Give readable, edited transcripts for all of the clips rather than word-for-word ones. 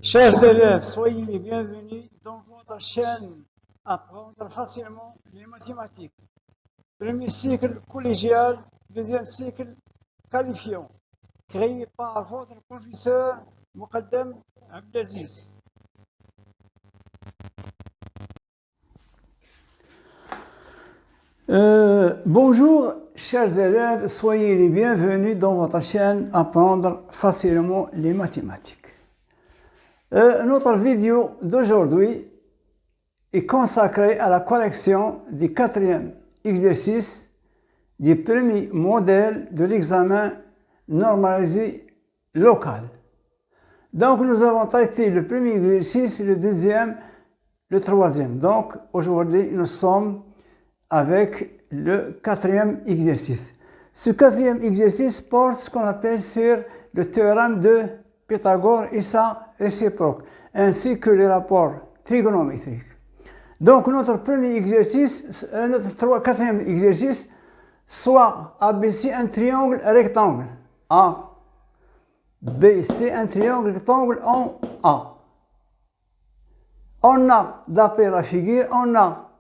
Chers élèves, soyez les bienvenus dans votre chaîne Apprendre facilement les mathématiques. Premier cycle collégial, deuxième cycle qualifiant, créé par votre professeur Muqaddam Abdelaziz. Bonjour, chers élèves, soyez les bienvenus dans votre chaîne Apprendre facilement les mathématiques. Notre vidéo d'aujourd'hui est consacrée à la correction du quatrième exercice du premier modèle de l'examen normalisé local. Donc, nous avons traité le premier exercice, le deuxième, le troisième. Donc, aujourd'hui, nous sommes avec le quatrième exercice. Ce quatrième exercice porte ce qu'on appelle sur le théorème de Pythagore et sa réciproque, ainsi que les rapports trigonométriques. Donc notre premier exercice, notre quatrième exercice, soit ABC un triangle rectangle A, BC un triangle rectangle en A. On a, d'après la figure, on a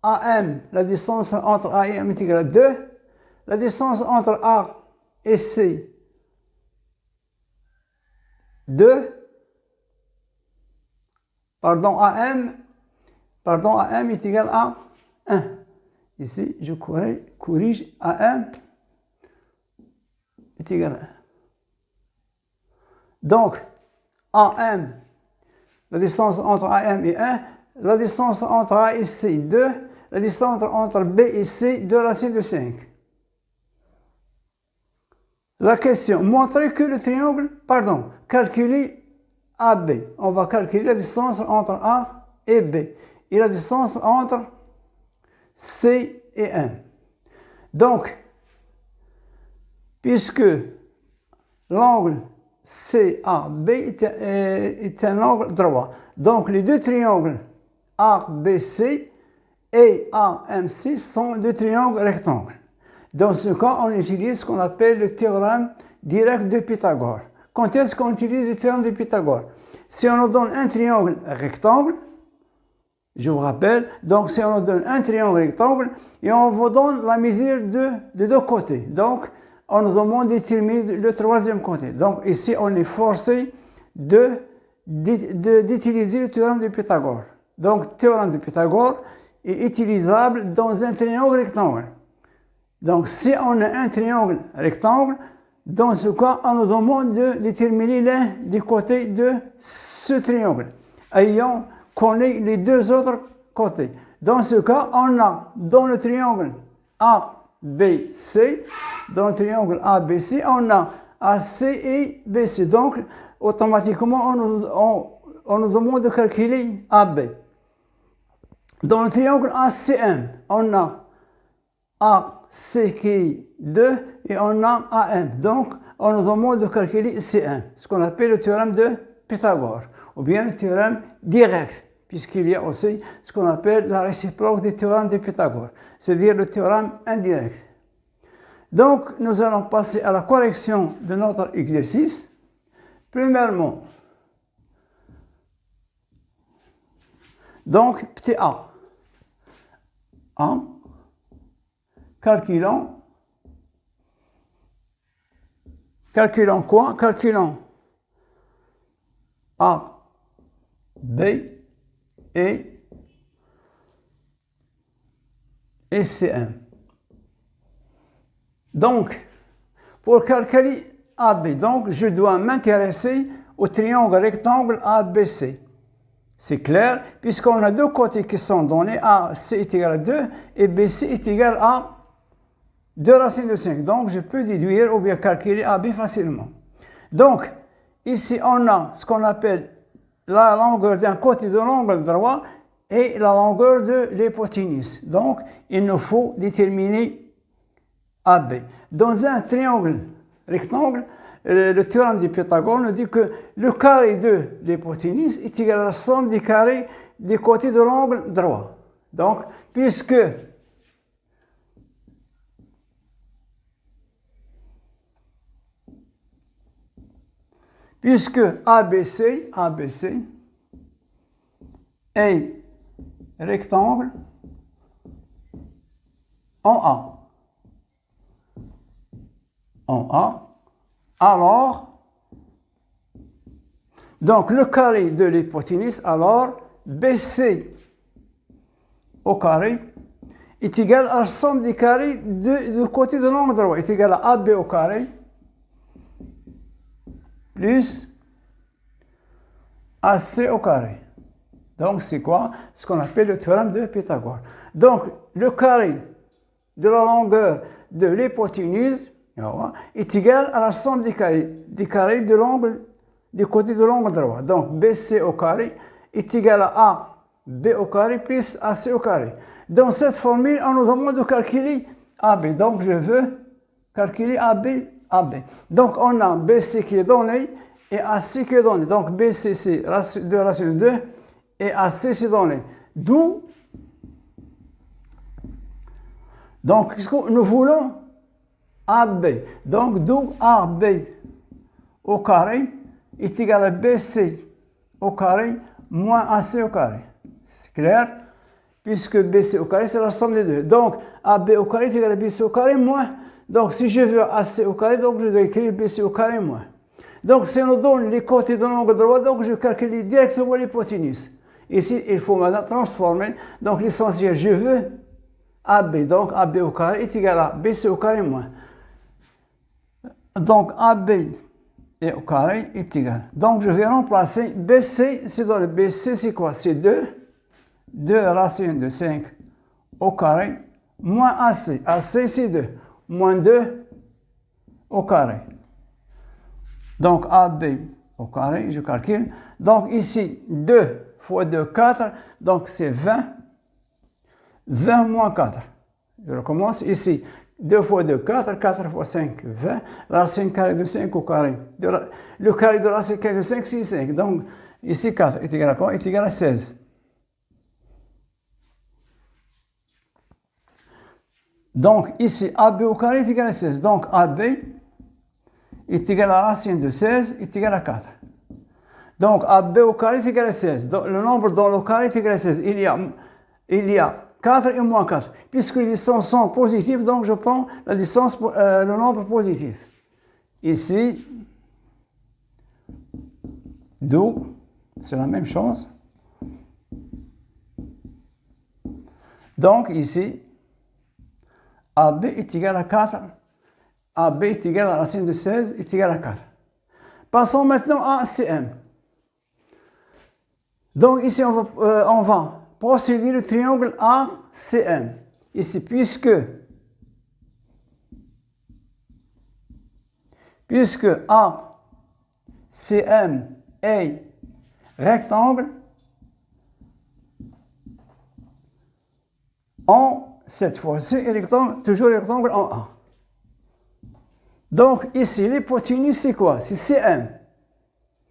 AM, la distance entre A et M est égale à 2, la distance entre A et C, 2, AM est égal à 1. Ici, je corrige AM est égal à 1. Donc, AM, la distance entre AM et 1, la distance entre A et C, 2, la distance entre B et C, 2 racines de 5. La question, montrer que le triangle, calculer AB. On va calculer la distance entre A et B et la distance entre C et M. Donc, puisque l'angle CAB est un angle droit, donc les deux triangles ABC et AMC sont deux triangles rectangles. Dans ce cas, on utilise ce qu'on appelle le théorème direct de Pythagore. Quand est-ce qu'on utilise le théorème de Pythagore? Si on nous donne un triangle rectangle, je vous rappelle, donc si on nous donne un triangle rectangle et on vous donne la mesure de deux côtés, donc on nous demande de déterminer le troisième côté. Donc ici, on est forcé d'utiliser le théorème de Pythagore. Donc, le théorème de Pythagore est utilisable dans un triangle rectangle. Donc, si on a un triangle rectangle, dans ce cas, on nous demande de déterminer l'un des côtés de ce triangle, ayant connu les deux autres côtés. Dans ce cas, on a dans le triangle ABC, on a AC et BC. Donc, automatiquement, on nous demande de calculer AB. Dans le triangle ACM, on a AC qui est 2 et on a AM. Donc, on nous demande de calculer CM, ce qu'on appelle le théorème de Pythagore, ou bien le théorème direct, puisqu'il y a aussi ce qu'on appelle la réciproque du théorème de Pythagore, c'est-à-dire le théorème indirect. Donc, nous allons passer à la correction de notre exercice. Premièrement, donc, petit a. Calculons quoi? Calculons A, B et CM. Donc, pour calculer AB, donc, je dois m'intéresser au triangle rectangle ABC. C'est clair, puisqu'on a deux côtés qui sont donnés, AC est égal à 2 et BC est égal à 2 racines de 5. Donc, je peux déduire ou bien calculer AB facilement. Donc, ici, on a ce qu'on appelle la longueur d'un côté de l'angle droit et la longueur de l'hypoténuse. Donc, il nous faut déterminer AB. Dans un triangle rectangle, le théorème de Pythagore nous dit que le carré de l'hypoténuse est égal à la somme des carrés des côtés de l'angle droit. Donc, puisque puisque ABC est rectangle en A, alors, donc le carré de l'hypoténuse, alors BC au carré est égal à la somme des carrés du côté de l'angle droit, est égal à AB au carré plus AC au carré. Donc c'est quoi? Ce qu'on appelle le théorème de Pythagore. Donc le carré de la longueur de l'hypoténuse est égal à la somme des carrés de l'angle du côté de l'angle droit. Donc BC au carré est égal à AB au carré plus AC au carré. Dans cette formule, on nous demande de calculer AB. Donc je veux calculer AB. Donc on a BC qui est donné et AC qui est donné. Donc BC c'est 2 racine de 2 et AC c'est donné. D'où, donc nous voulons AB. Donc d'où AB au carré est égal à BC au carré moins AC au carré. C'est clair? Puisque BC au carré c'est la somme des deux. Donc AB au carré est égal à BC au carré moins. Donc si je veux AC au carré, donc je dois écrire BC au carré moins. Donc si on nous donne les côtés de l'angle droit, donc je calcule directement l'hypoténuse. Ici, il faut maintenant transformer. Donc l'essentiel, je veux AB. Donc AB au carré est égal à BC au carré moins. Donc AB et au carré est égal. Donc je vais remplacer BC, c'est dans le BC, c'est quoi? C'est 2 racine de 5 au carré moins AC. AC c'est 2. Moins 2 au carré. Donc AB au carré, je calcule. Donc ici, 2 fois 2, 4. Donc c'est 20. 20 moins 4. Je recommence ici. 2 fois 2, 4. 4 fois 5, 20. Racine carrée de 5 au carré. Le carré de racine carrée de 5, c'est 5. Donc ici, 4 est égal à quoi? Est égal à 16. Donc ici, AB au carré est égal à 16. Donc AB est égal à la racine de 16 est égal à 4. Donc AB au carré est égal à 16. Donc, le nombre dans le carré est égal à 16. Il y a 4 et moins 4. Puisque les distances sont positives, donc je prends la distance, le nombre positif. Ici, d'où, c'est la même chose. Donc ici, AB est égal à 4. AB est égal à la racine de 16 est égal à 4. Passons maintenant à CM. Donc ici, on va procéder le triangle ACM. Ici, puisque ACM est rectangle, cette fois-ci, toujours rectangle en A. Donc ici, l'hypoténuse, c'est quoi? C'est CM.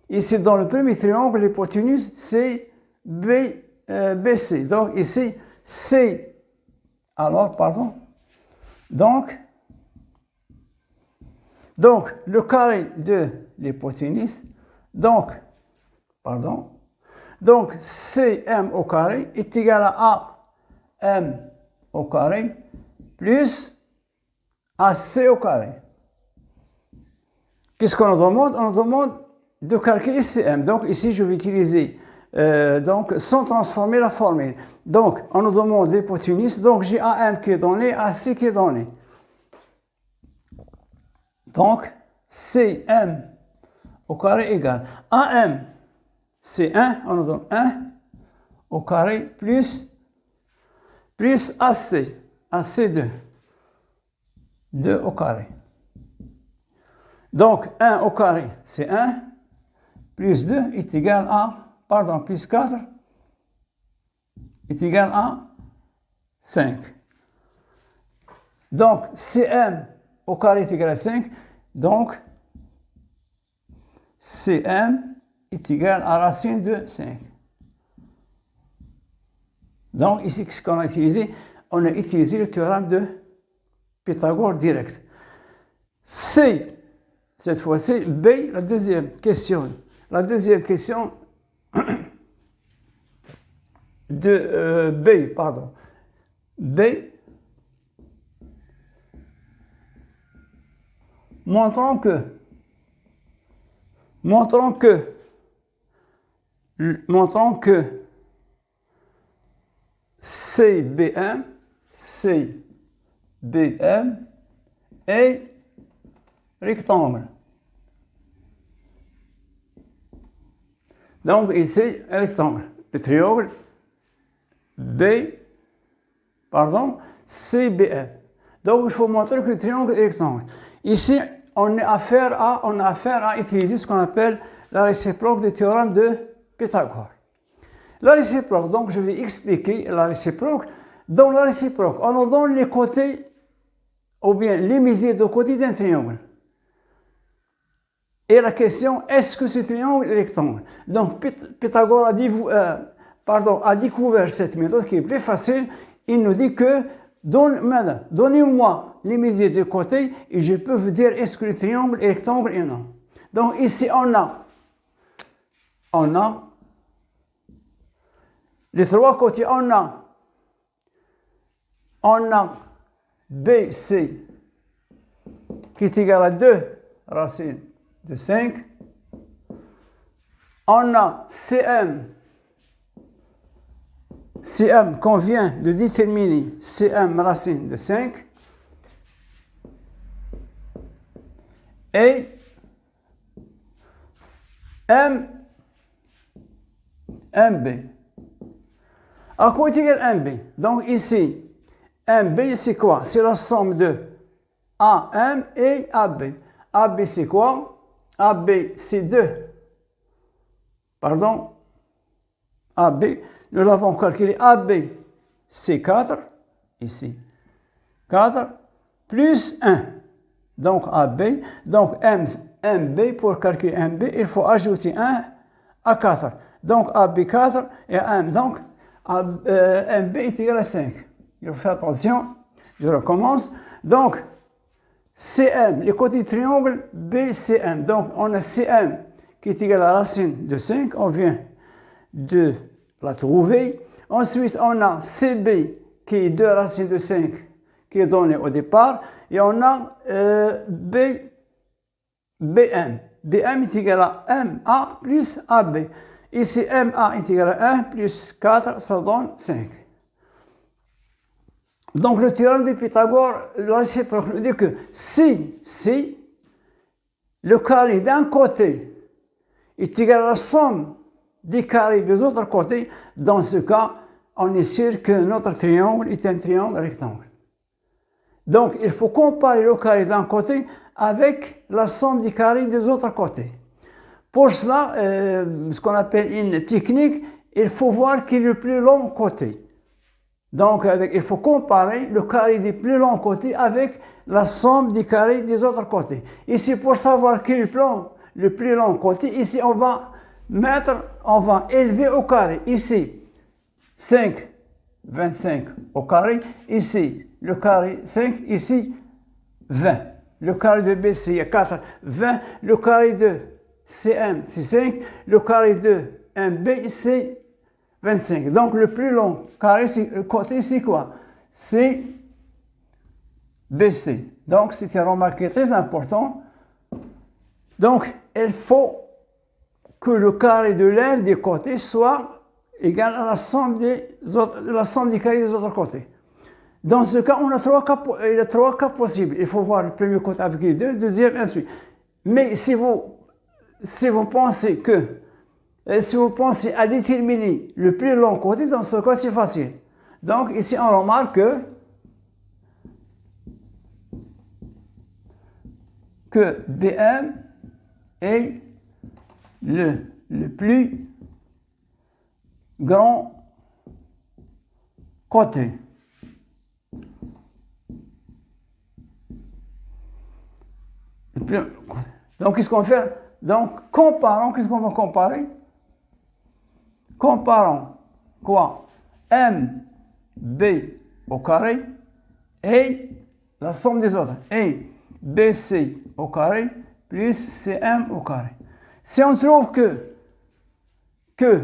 Ici, dans le premier triangle, l'hypoténuse, c'est BC. Donc ici, C. Alors, pardon. Donc, le carré de l'hypoténuse, donc CM au carré est égal à AM au carré plus AC au carré. Qu'est-ce qu'on nous demande? On nous demande de calculer CM. Donc ici, je vais utiliser, sans transformer la formule. Donc, on nous demande l'hypoténuse. Donc, j'ai AM qui est donné, AC qui est donné. Donc, CM au carré égale AM, c'est 1, on nous donne 1 au carré plus AC, AC2, 2 au carré. Donc, 1 au carré, c'est 1, plus 2 est égal à, plus 4 est égal à 5. Donc, CM au carré est égal à 5, donc CM est égal à racine de 5. Donc, ici, ce qu'on a utilisé? On a utilisé le théorème de Pythagore direct. C Cette fois-ci, B, la deuxième question. La deuxième question de B, pardon. B, montrant que CBM est rectangle. Donc ici, un rectangle. Le triangle CBM. Donc il faut montrer que le triangle est rectangle. Ici, on a affaire à utiliser ce qu'on appelle la réciproque du théorème de Pythagore. La réciproque, donc je vais expliquer la réciproque. Dans la réciproque, on nous donne les côtés, ou bien les mesures de côté d'un triangle. Et la question, est-ce que ce triangle est rectangle? Donc Pythagore a découvert cette méthode qui est plus facile. Il nous dit que donnez-moi les mesures de côté et je peux vous dire est-ce que le triangle est rectangle ou non. Donc ici on a les trois côtés, on a BC qui est égal à 2 racines de 5. On a CM qu'on vient de déterminer, CM racine de 5. Et MB. À quoi est égal MB? Donc ici, MB c'est quoi? C'est la somme de AM et AB. AB c'est quoi? AB c'est 2. Pardon. AB, nous l'avons calculé. AB c'est 4. Ici. 4 plus 1. Donc AB. Donc MB, pour calculer MB, il faut ajouter 1 à 4. Donc AB 4 et 1. Donc MB est égal à 5. Il faut faire attention. Je recommence. Donc CM, les côtés triangle BCM. Donc on a CM qui est égal à la racine de 5. On vient de la trouver. Ensuite on a CB qui est 2 racines de 5 qui est donné au départ. Et on a BM. BM est égal à MA plus AB. Ici, MA est égal à 1 plus 4, ça donne 5. Donc, le théorème de Pythagore, la réciproque, nous dit que si le carré d'un côté est égal à la somme des carrés des autres côtés, dans ce cas, on est sûr que notre triangle est un triangle rectangle. Donc, il faut comparer le carré d'un côté avec la somme des carrés des autres côtés. Pour cela, ce qu'on appelle une technique, il faut voir quel est le plus long côté. Donc, il faut comparer le carré des plus longs côtés avec la somme des carrés des autres côtés. Ici, pour savoir quel est le plus long côté, ici, on va élever au carré. Ici, 5, 25 au carré. Ici, le carré 5, ici, 20. Le carré de BC est 4, 20. Le carré de CM, c'est 5. Le carré de MB, c'est 25. Donc, le plus long côté, c'est quoi? C'est BC. Donc, c'est une remarque très importante. Donc, il faut que le carré de l'un des côtés soit égal à la somme des carrés des autres côtés. Dans ce cas, il y a trois cas possibles. Il faut voir le premier côté avec les deux, le deuxième, et ainsi. Mais si vous pensez à déterminer le plus long côté, dans ce cas, c'est facile. Donc, ici, on remarque que BM est le plus grand côté. Donc, qu'est-ce qu'on fait? Donc, comparons, qu'est-ce qu'on va comparer? Comparons quoi? MB au carré et la somme des autres. Et BC au carré plus Cm au carré. Si on trouve que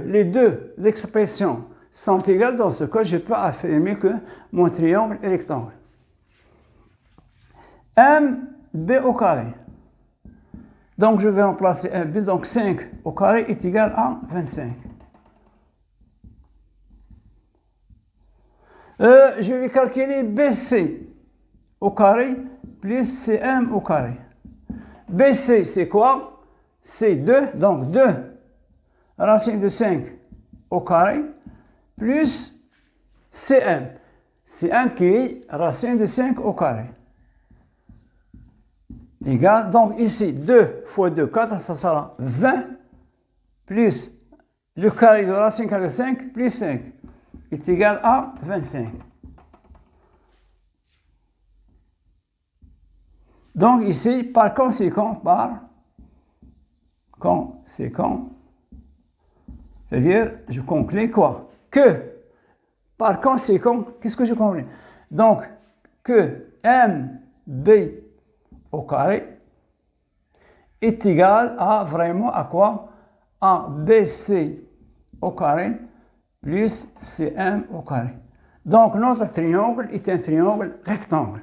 les deux expressions sont égales, dans ce cas, je peux affirmer que mon triangle est rectangle. MB au carré. Donc, je vais remplacer MB, donc 5 au carré est égal à 25. Je vais calculer BC au carré plus CM au carré. BC, c'est quoi? C'est 2, donc 2 racine de 5 au carré plus CM. CM qui est racine de 5 au carré. Égal, donc ici 2 fois 2, 4, ça sera 20 plus le carré de racine carrée de 5 plus 5 est égal à 25. Donc ici, par conséquent, c'est-à-dire, je conclue quoi? Que, par conséquent, qu'est-ce que je conclue? Donc, que MB au carré est égal à vraiment à quoi? À BC au carré plus CM au carré. Donc, notre triangle est un triangle rectangle.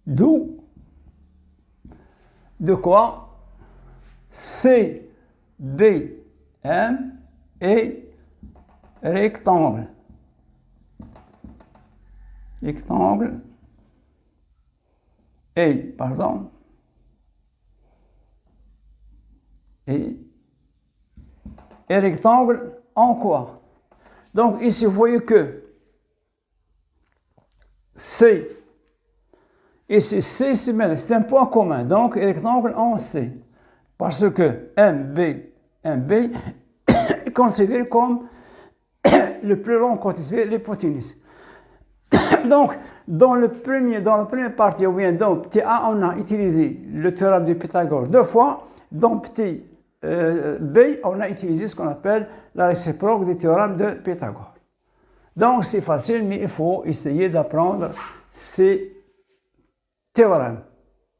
D'où de quoi CBM est rectangle. Rectangle et, pardon, et rectangle en quoi? Donc ici, vous voyez que C, ici C, c'est un point commun, donc rectangle en C, parce que MB est considéré comme le plus long côté, l'hypoténuse. Donc, dans la première partie, ou bien dans petit a, on a utilisé le théorème de Pythagore 2 fois. Dans petit b, on a utilisé ce qu'on appelle la réciproque du théorème de Pythagore. Donc, c'est facile, mais il faut essayer d'apprendre ces théorèmes.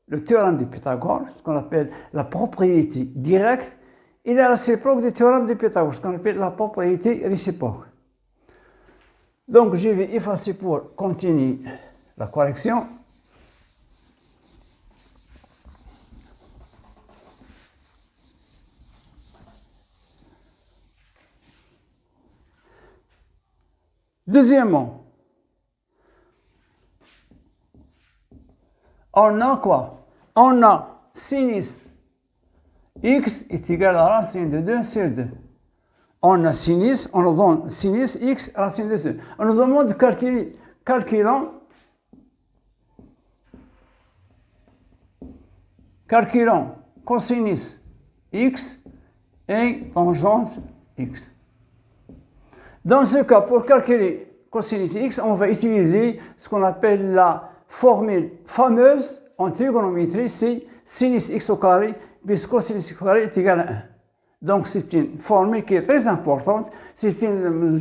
Le théorème de Pythagore, ce qu'on appelle la propriété directe, et la réciproque du théorème de Pythagore, ce qu'on appelle la propriété réciproque. Donc, je vais effacer pour continuer la correction. Deuxièmement, on a quoi? On a sinus x est égal à racine de 2 sur 2. On a sinus, on nous donne sinus x racine de 2. On nous demande de calculer, calculant cosinus x et tangente x. Dans ce cas, pour calculer cosinus x, on va utiliser ce qu'on appelle la formule fameuse en trigonométrie, c'est sinus x au carré plus cosinus x au carré est égal à 1. Donc c'est une formule qui est très importante, c'est une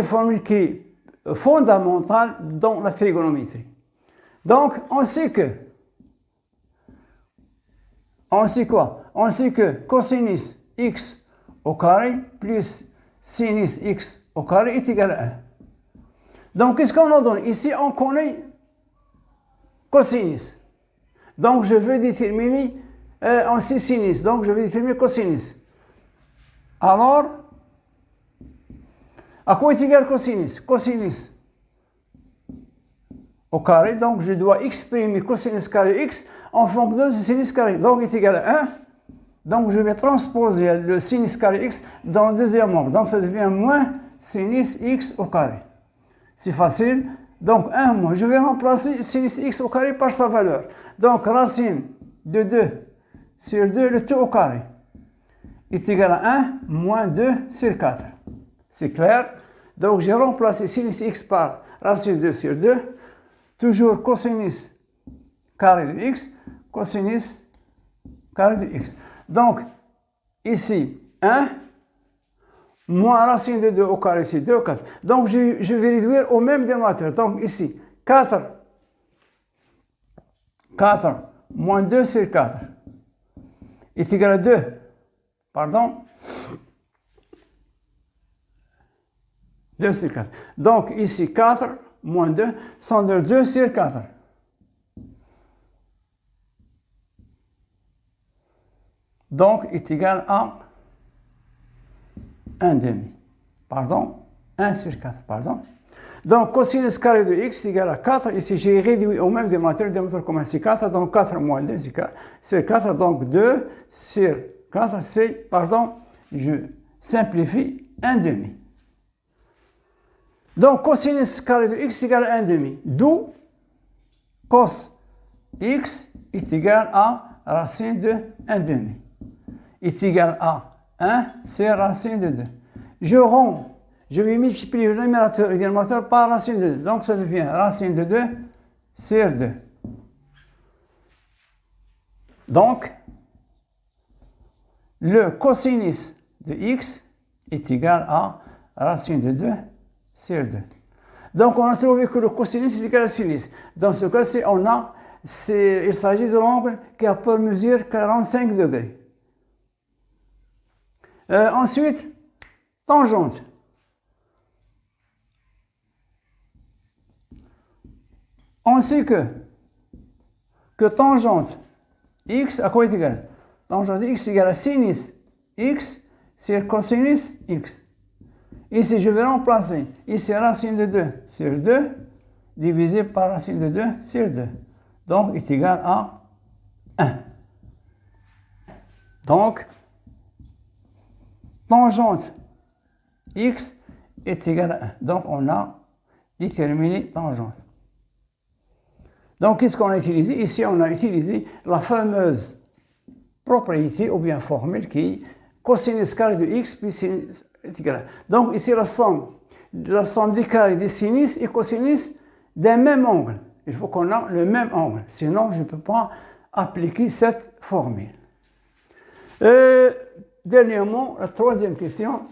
formule qui est fondamentale dans la trigonométrie. Donc on sait quoi? On sait que cosinus x au carré plus sinus x au carré est égal à 1. Donc qu'est-ce qu'on en donne? Ici on connaît cosinus. Donc je veux déterminer en sinus, donc je vais déterminer cosinus. Alors, à quoi est égal cosinus? Cosinus au carré, donc je dois exprimer cosinus carré x en fonction de sinus carré, donc est égal à 1. Donc je vais transposer le sinus carré x dans le deuxième membre, donc ça devient moins sinus x au carré. C'est facile, donc 1 moins, je vais remplacer sinus x au carré par sa valeur. Donc racine de 2 sur 2, le tout au carré est égal à 1 moins 2 sur 4. C'est clair? Donc j'ai remplacé sinus x par racine de 2 sur 2, toujours cosinus carré de x, cosinus carré de x. Donc ici 1 moins racine de 2 au carré, c'est 2 au 4. Donc je vais réduire au même dénominateur. Donc ici 4 moins 2 sur 4 est égal à 2. Pardon? 2 sur 4. Donc, ici, 4 moins 2, sont de 2 sur 4. Donc, est égal à 1 demi. Pardon? 1 sur 4, pardon. Donc, cosinus carré de x est égal à 4. Ici, j'ai réduit au même dénominateur commun, c'est 4. Donc, 4 moins 2, c'est 4. Sur 4, donc 2 sur 4, c'est, pardon, je simplifie 1 demi. Donc, cosinus carré de x est égal à 1 demi. D'où cos x est égal à racine de 1 demi. Est égal à 1 sur racine de 2. Je romps. Je vais multiplier le numérateur et le dénominateur par racine de 2. Donc, ça devient racine de 2 sur 2. Donc, le cosinus de x est égal à racine de 2 sur 2. Donc, on a trouvé que le cosinus est égal à sinus. Dans ce cas, il s'agit de l'angle qui a pour mesure 45 degrés. Ensuite, tangente. On sait que tangente x à quoi est égal? Tangente x est égal à sinus x sur cosinus x. Ici, je vais remplacer. Ici, racine de 2 sur 2 divisé par racine de 2 sur 2. Donc, est égal à 1. Donc, tangente x est égal à 1. Donc, on a déterminé tangente. Donc, qu'est-ce qu'on a utilisé? Ici, on a utilisé la fameuse propriété ou bien formule qui est cosinus carré de x puis sinus est égal à 1. Donc, ici, la somme des carrés des sinus et cosinus d'un même angle. Il faut qu'on ait le même angle. Sinon, je ne peux pas appliquer cette formule. Dernièrement, la troisième question.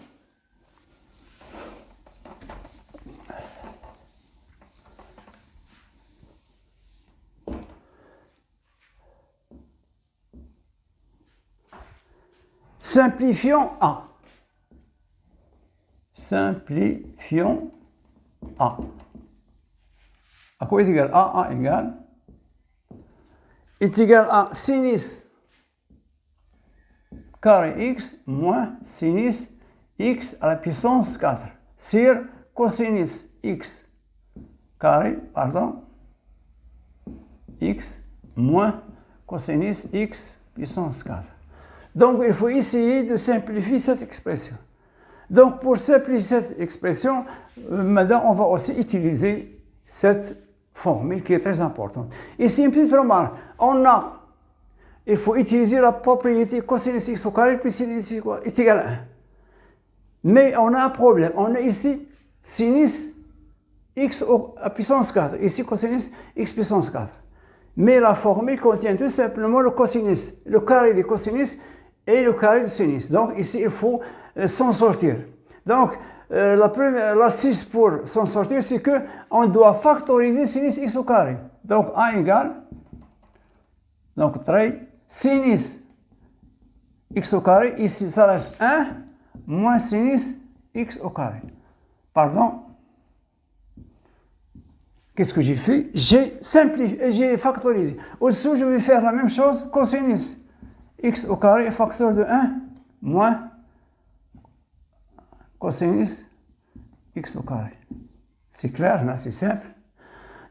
Simplifions A. Simplifions A. À quoi est égal A? A égale est égal à sinus carré x moins sinus x à la puissance 4 sur cosinus x carré, pardon, x moins cosinus x puissance 4. Donc, il faut essayer de simplifier cette expression. Donc, pour simplifier cette expression, maintenant, on va aussi utiliser cette formule qui est très importante. Ici, une petite remarque. Il faut utiliser la propriété cosinus x au carré plus sinus x est égal à 1. Mais on a un problème. On a ici sinus x à puissance 4. Ici, cosinus x puissance 4. Mais la formule contient tout simplement le cosinus, le carré des cosinus et le carré du sinus. Donc ici, il faut s'en sortir. Donc, l'astuce pour s'en sortir, c'est qu'on doit factoriser sinus x au carré. Donc, A égale, donc trait, sinus x au carré, ici, ça reste 1, moins sinus x au carré. Pardon. Qu'est-ce que j'ai fait? J'ai simplifié, j'ai factorisé. Au-dessous, je vais faire la même chose, cosinus x au carré est facteur de 1 moins cosinus x au carré. C'est clair, là, c'est simple.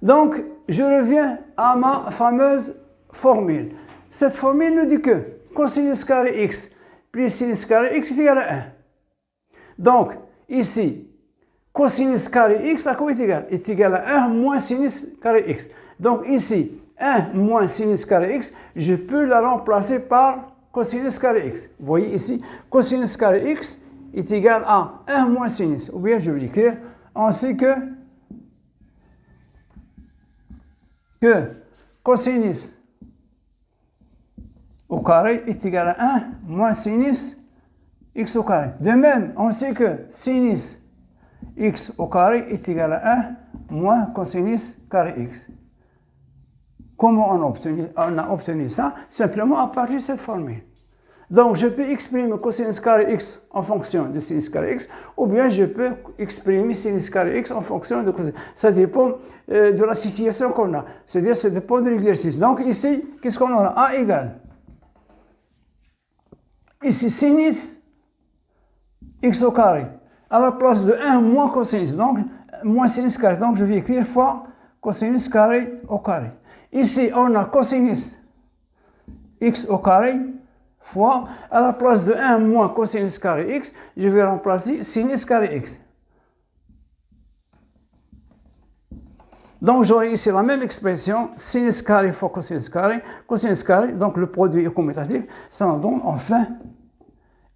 Donc, je reviens à ma fameuse formule. Cette formule nous dit que cosinus carré x plus sinus carré x est égal à 1. Donc, ici, cosinus carré x à quoi est égal? Est égal à 1 moins sinus carré x. Donc, ici, 1 moins sinus carré x, je peux la remplacer par cosinus carré x. Vous voyez ici, cosinus carré x est égal à 1 moins sinus. Ou bien, je vais l'écrire, on sait que cosinus au carré est égal à 1 moins sinus x au carré. De même, on sait que sinus x au carré est égal à 1 moins cosinus carré x. Comment on a obtenu ça? Simplement à partir de cette formule. Donc, je peux exprimer cosinus carré x en fonction de sinus carré x, ou bien je peux exprimer sinus carré x en fonction de cosinus. Ça dépend de la situation qu'on a. C'est-à-dire, ça dépend de l'exercice. Donc, ici, qu'est-ce qu'on aura? A égale. Ici, sinus x au carré. À la place de 1 moins cosinus, donc moins sinus carré. Donc, je vais écrire fois cosinus carré au carré. Ici, on a cosinus x au carré fois, à la place de 1 moins cosinus carré x, je vais remplacer sinus carré x. Donc j'aurai ici la même expression, sinus carré fois cosinus carré, donc le produit est commutatif, ça nous donne enfin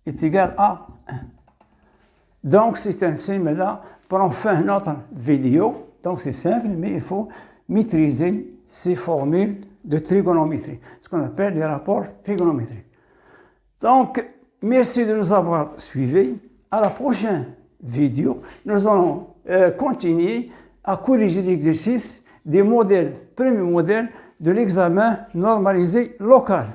est égal à 1. Donc c'est ainsi, mais là, pour enfin notre vidéo, donc c'est simple, mais il faut maîtriser ces formules de trigonométrie, ce qu'on appelle les rapports trigonométriques. Donc, merci de nous avoir suivis. À la prochaine vidéo, nous allons continuer à corriger l'exercice des modèles, premiers modèles de l'examen normalisé local.